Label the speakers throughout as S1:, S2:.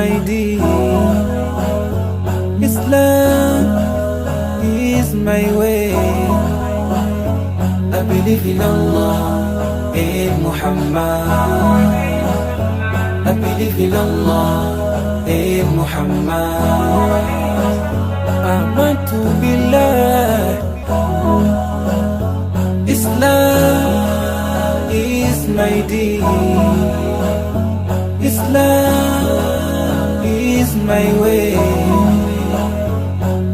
S1: my deen. Islam is my way. I believe in Allah, in Muhammad. I believe in Allah, in Muhammad. Amantu billah. Islam is my deen. Islam is my way.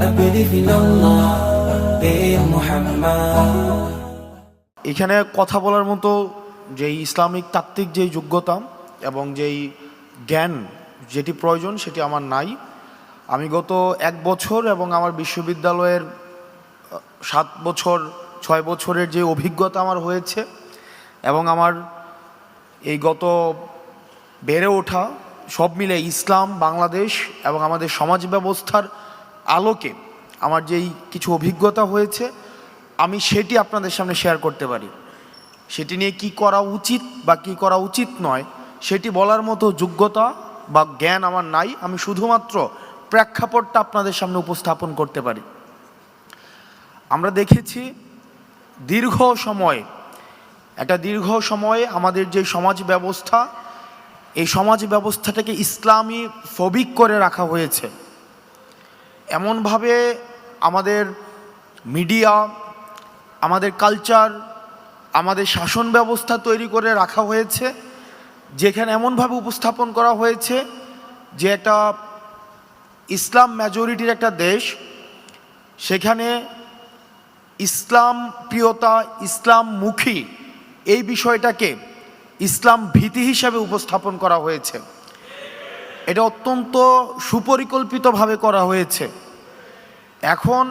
S1: I believe in Allah, in Muhammad.
S2: এখানে কথা বলার মতো যেই Islamic তাত্ত্বিক যেই যোগ্যতা এবং যেই জ্ঞান যেটি প্রয়োজন সেটি আমার নাই। আমি গত 1 বছর এবং আমার বিশ্ববিদ্যালয়ের 7 বছর 6 বছরের যে অভিজ্ঞতা আমার হয়েছে এবং আমার এই গত বেড়ে ওঠা সব মিলে ইসলাম, বাংলাদেশ এবং আমাদের সমাজ ব্যবস্থার আলোকে আমার যেই কিছু অভিজ্ঞতা হয়েছে আমি সেটি আপনাদের সামনে শেয়ার করতে পারি। সেটি নিয়ে কি করা উচিত বা কি করা উচিত নয় সেটি বলার মতো যোগ্যতা বা জ্ঞান আমার নাই। আমি শুধুমাত্র প্রেক্ষাপটটা আপনাদের সামনে উপস্থাপন করতে পারি। আমরা দেখেছি দীর্ঘ সময়ে আমাদের যে সমাজ ব্যবস্থা, এই সমাজ ব্যবস্থাটাকে ইসলামী ফবিক করে রাখা হয়েছে। এমনভাবে আমাদের মিডিয়া, আমাদের কালচার, আমাদের শাসন ব্যবস্থা তৈরি করে রাখা হয়েছে যেখানে এমনভাবে উপস্থাপন করা হয়েছে যে একটা ইসলাম মেজরিটির একটা দেশ, সেখানে ইসলাম প্রিয়তা, ইসলামমুখী এই বিষয়টাকে ইসলাম ভীতি হিসাবে উপস্থাপন করা হয়েছে। এটা অত্যন্ত সুপরিকল্পিতভাবে করা হয়েছে। এখন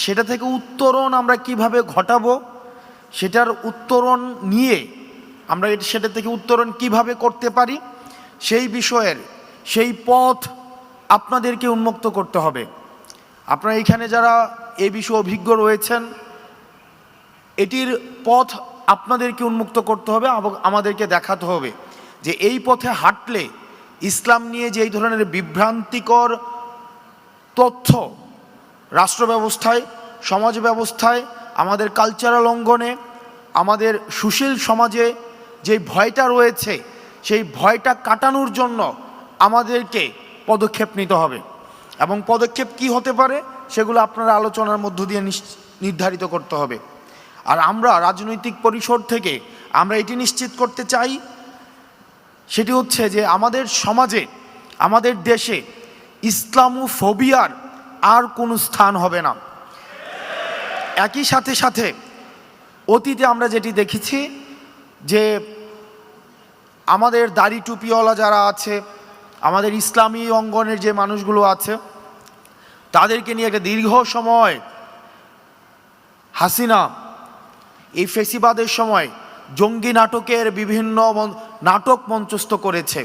S2: সেটা থেকে উত্তরণ আমরা কিভাবে ঘটাবো, সেটার উত্তরণ নিয়ে আমরা সেটা থেকে উত্তরণ কিভাবে করতে পারি সেই বিষয়ের সেই পথ আপনাদেরকে উন্মুক্ত করতে হবে। আপনারা এখানে যারা এই বিষয়ে অভিজ্ঞ রয়েছেন, এটির পথ আপনাদেরকে উন্মুক্ত করতে হবে এবং আমাদেরকে দেখাতে হবে যে এই পথে হাঁটলে ইসলাম নিয়ে যে এই ধরনের বিভ্রান্তিকর তথ্য রাষ্ট্র ব্যবস্থায়, সমাজ ব্যবস্থায়, আমাদের কালচারাল অঙ্গনে, আমাদের সুশীল সমাজে যে ভয়টা রয়েছে সেই ভয়টা কাটানোর জন্য আমাদেরকে পদক্ষেপ নিতে হবে। এবং পদক্ষেপ কি হতে পারে সেগুলো আপনারা আলোচনার মধ্য দিয়ে নির্ধারিত করতে হবে। আর আমরা রাজনৈতিক পরিসর থেকে আমরা এটি নিশ্চিত করতে চাই, সেটি হচ্ছে যে আমাদের সমাজে, আমাদের দেশে ইসলামোফোবিয়ার আর কোনো স্থান হবে না। একই সাথে অতীতে আমরা যেটি দেখেছি যে আমাদের দাড়ি টুপিওয়ালা যারা আছে, আমাদের ইসলামী অঙ্গনের যে মানুষগুলো আছে, তাদেরকে নিয়ে একটা দীর্ঘ সময় হাসিনা এই ফেসিবাদের সময় জঙ্গি নাটকের বিভিন্ন নাটক মঞ্চস্থ করেছে।